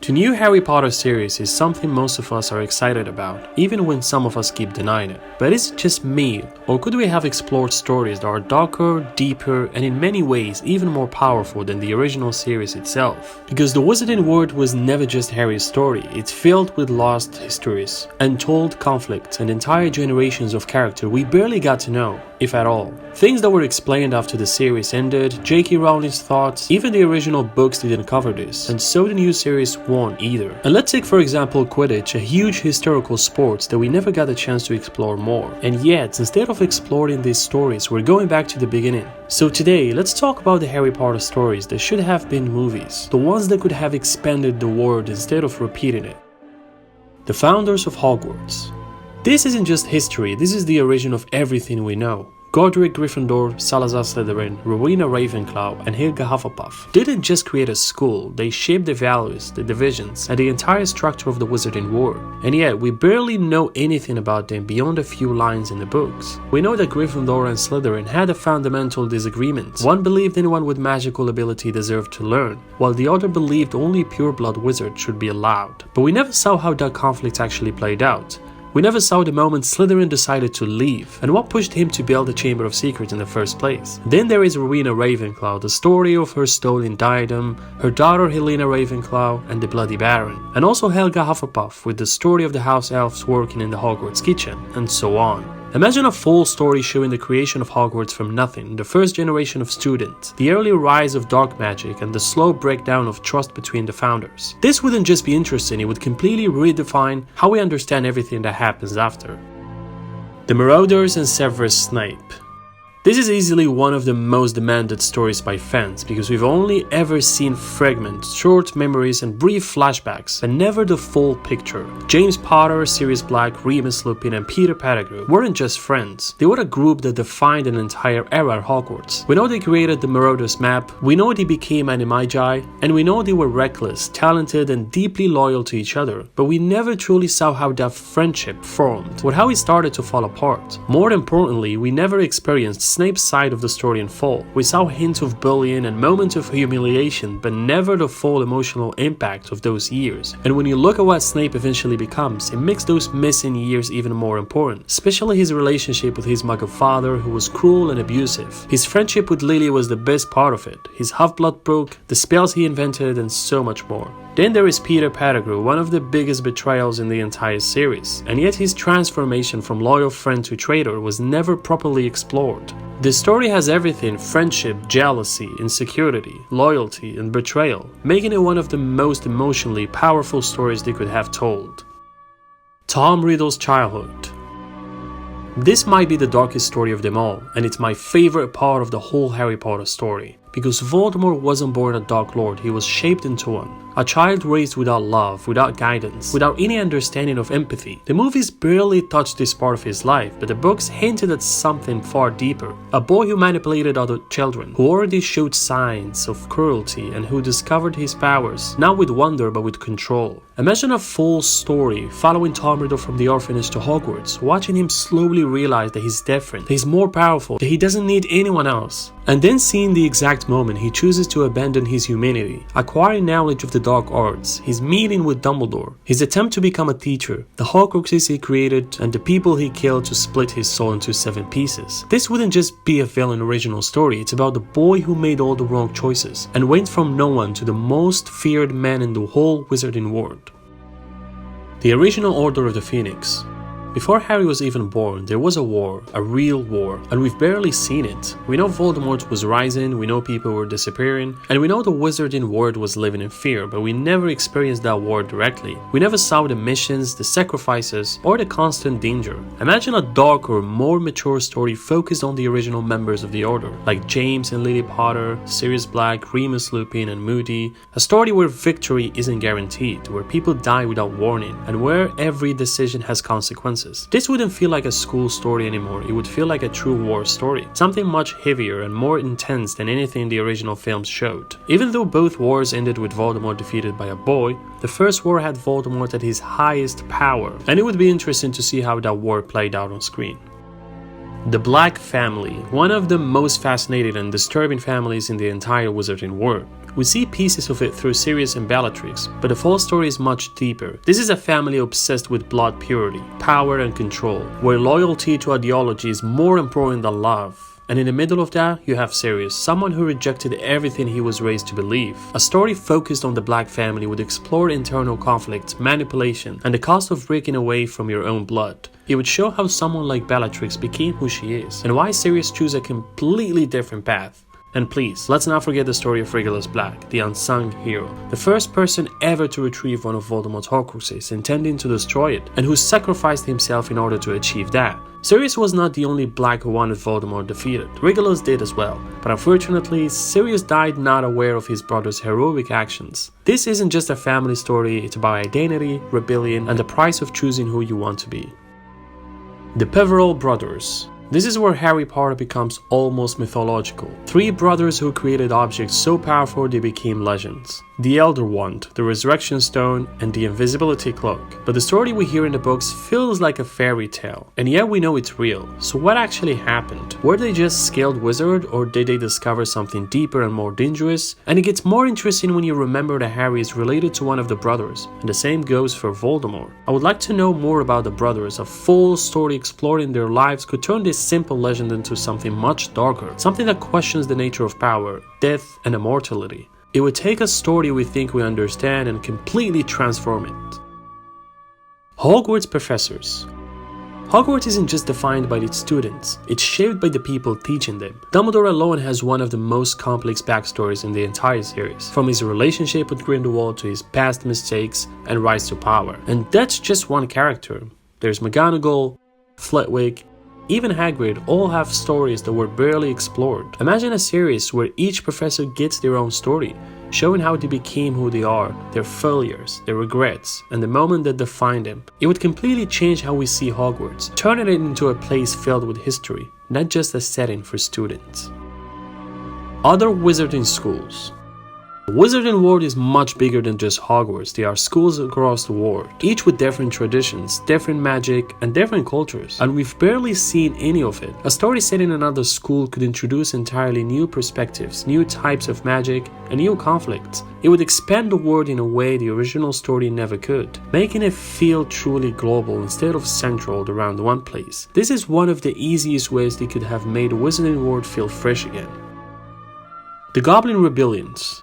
The new Harry Potter series is something most of us are excited about, even when some of us keep denying it. But is it just me, or could we have explored stories that are darker, deeper, and in many ways even more powerful than the original series itself? Because the Wizarding World was never just Harry's story, it's filled with lost histories, untold conflicts, and entire generations of character we barely got to know, if at all. Things that were explained after the series ended, J.K. Rowling's thoughts, even the original books didn't cover this, and so the new series won't either. And let's take for example Quidditch, a huge historical sport that we never got a chance to explore more. And yet, instead of exploring these stories, we're going back to the beginning. So today, let's talk about the Harry Potter stories that should have been movies, the ones that could have expanded the world instead of repeating it. The founders of Hogwarts. This isn't just history, this is the origin of everything we know. Godric Gryffindor, Salazar Slytherin, Rowena Ravenclaw, and Helga Hufflepuff didn't just create a school, they shaped the values, the divisions, and the entire structure of the Wizarding World. And yet, we barely know anything about them beyond a few lines in the books. We know that Gryffindor and Slytherin had a fundamental disagreement. One believed anyone with magical ability deserved to learn, while the other believed only pure-blood wizards should be allowed. But we never saw how that conflict actually played out. We never saw the moment Slytherin decided to leave, and what pushed him to build the Chamber of Secrets in the first place. Then there is Rowena Ravenclaw, the story of her stolen diadem, her daughter Helena Ravenclaw, and the Bloody Baron. And also Helga Hufflepuff, with the story of the house elves working in the Hogwarts kitchen, and so on. Imagine a full story showing the creation of Hogwarts from nothing, the first generation of students, the early rise of dark magic, and the slow breakdown of trust between the founders. This wouldn't just be interesting, it would completely redefine how we understand everything that happens after. The Marauders and Severus Snape. This is easily one of the most demanded stories by fans because we've only ever seen fragments, short memories and brief flashbacks, but never the full picture. James Potter, Sirius Black, Remus Lupin and Peter Pettigrew weren't just friends, they were a group that defined an entire era at Hogwarts. We know they created the Marauders map, we know they became Animagi, and we know they were reckless, talented and deeply loyal to each other, but we never truly saw how that friendship formed, or how it started to fall apart. More importantly, we never experienced Snape's side of the story in full. We saw hints of bullying and moments of humiliation, but never the full emotional impact of those years. And when you look at what Snape eventually becomes, it makes those missing years even more important, especially his relationship with his Muggle father, who was cruel and abusive. His friendship with Lily was the best part of it, his half-blood book, the spells he invented, and so much more. Then there is Peter Pettigrew, one of the biggest betrayals in the entire series, and yet his transformation from loyal friend to traitor was never properly explored. The story has everything: friendship, jealousy, insecurity, loyalty, and betrayal, making it one of the most emotionally powerful stories they could have told. Tom Riddle's childhood. This might be the darkest story of them all, and it's my favorite part of the whole Harry Potter story. Because Voldemort wasn't born a Dark Lord, he was shaped into one. A child raised without love, without guidance, without any understanding of empathy. The movies barely touched this part of his life, but the books hinted at something far deeper. A boy who manipulated other children, who already showed signs of cruelty and who discovered his powers, not with wonder but with control. Imagine a full story following Tom Riddle from the orphanage to Hogwarts, watching him slowly realize that he's different, that he's more powerful, that he doesn't need anyone else. And then seeing the exact moment he chooses to abandon his humanity, acquiring knowledge of the dark arts, his meeting with Dumbledore, his attempt to become a teacher, the Horcruxes he created, and the people he killed to split his soul into 7 pieces. This wouldn't just be a villain original story, it's about the boy who made all the wrong choices, and went from no one to the most feared man in the whole Wizarding world. The original Order of the Phoenix. Before Harry was even born, there was a war, a real war, and we've barely seen it. We know Voldemort was rising, we know people were disappearing, and we know the Wizarding world was living in fear, but we never experienced that war directly. We never saw the missions, the sacrifices, or the constant danger. Imagine a darker, more mature story focused on the original members of the Order, like James and Lily Potter, Sirius Black, Remus Lupin, and Moody. A story where victory isn't guaranteed, where people die without warning, and where every decision has consequences. This wouldn't feel like a school story anymore, it would feel like a true war story, something much heavier and more intense than anything the original films showed. Even though both wars ended with Voldemort defeated by a boy, the first war had Voldemort at his highest power, and it would be interesting to see how that war played out on screen. The Black family, one of the most fascinating and disturbing families in the entire Wizarding world. We see pieces of it through Sirius and Bellatrix, but the full story is much deeper. This is a family obsessed with blood purity, power and control, where loyalty to ideology is more important than love. And in the middle of that, you have Sirius, someone who rejected everything he was raised to believe. A story focused on the Black family would explore internal conflict, manipulation, and the cost of breaking away from your own blood. It would show how someone like Bellatrix became who she is, and why Sirius chose a completely different path. And please, let's not forget the story of Regulus Black, the unsung hero, the first person ever to retrieve one of Voldemort's Horcruxes, intending to destroy it, and who sacrificed himself in order to achieve that. Sirius was not the only Black who wanted Voldemort defeated. Regulus did as well, but unfortunately, Sirius died not aware of his brother's heroic actions. This isn't just a family story, it's about identity, rebellion, and the price of choosing who you want to be. The Peverell Brothers. This is where Harry Potter becomes almost mythological. Three brothers who created objects so powerful they became legends. The Elder Wand, the Resurrection Stone, and the Invisibility Cloak. But the story we hear in the books feels like a fairy tale, and yet we know it's real. So what actually happened? Were they just skilled wizards, or did they discover something deeper and more dangerous? And it gets more interesting when you remember that Harry is related to one of the brothers, and the same goes for Voldemort. I would like to know more about the brothers. A full story exploring their lives could turn this simple legend into something much darker, something that questions the nature of power, death, and immortality. It would take a story we think we understand and completely transform it. Hogwarts Professors. Hogwarts isn't just defined by its students, it's shaped by the people teaching them. Dumbledore alone has one of the most complex backstories in the entire series, from his relationship with Grindelwald to his past mistakes and rise to power. And that's just one character. There's McGonagall, Flitwick, even Hagrid all have stories that were barely explored. Imagine a series where each professor gets their own story, showing how they became who they are, their failures, their regrets, and the moment that defined them. It would completely change how we see Hogwarts, turning it into a place filled with history, not just a setting for students. Other wizarding schools. The Wizarding world is much bigger than just Hogwarts. There are schools across the world, each with different traditions, different magic, and different cultures, and we've barely seen any of it. A story set in another school could introduce entirely new perspectives, new types of magic, and new conflicts. It would expand the world in a way the original story never could, making it feel truly global instead of centered around one place. This is one of the easiest ways they could have made the Wizarding world feel fresh again. The Goblin Rebellions.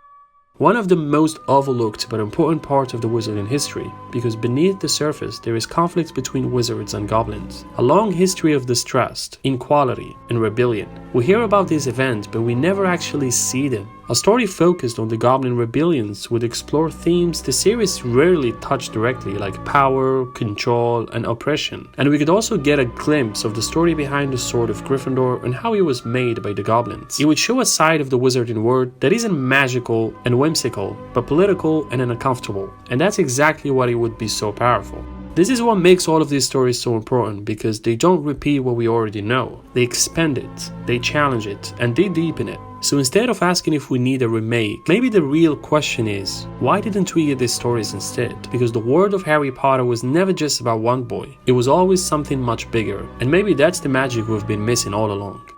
One of the most overlooked but important parts of the Wizarding history, because beneath the surface there is conflict between wizards and goblins. A long history of distrust, inequality, and rebellion. We hear about these events, but we never actually see them. A story focused on the Goblin Rebellions would explore themes the series rarely touched directly, like power, control, and oppression. And we could also get a glimpse of the story behind the Sword of Gryffindor and how it was made by the goblins. It would show a side of the Wizarding world that isn't magical and whimsical, but political and uncomfortable. And that's exactly why it would be so powerful. This is what makes all of these stories so important, because they don't repeat what we already know. They expand it, they challenge it, and they deepen it. So instead of asking if we need a remake, maybe the real question is, why didn't we get these stories instead? Because the world of Harry Potter was never just about one boy. It was always something much bigger, and maybe that's the magic we've been missing all along.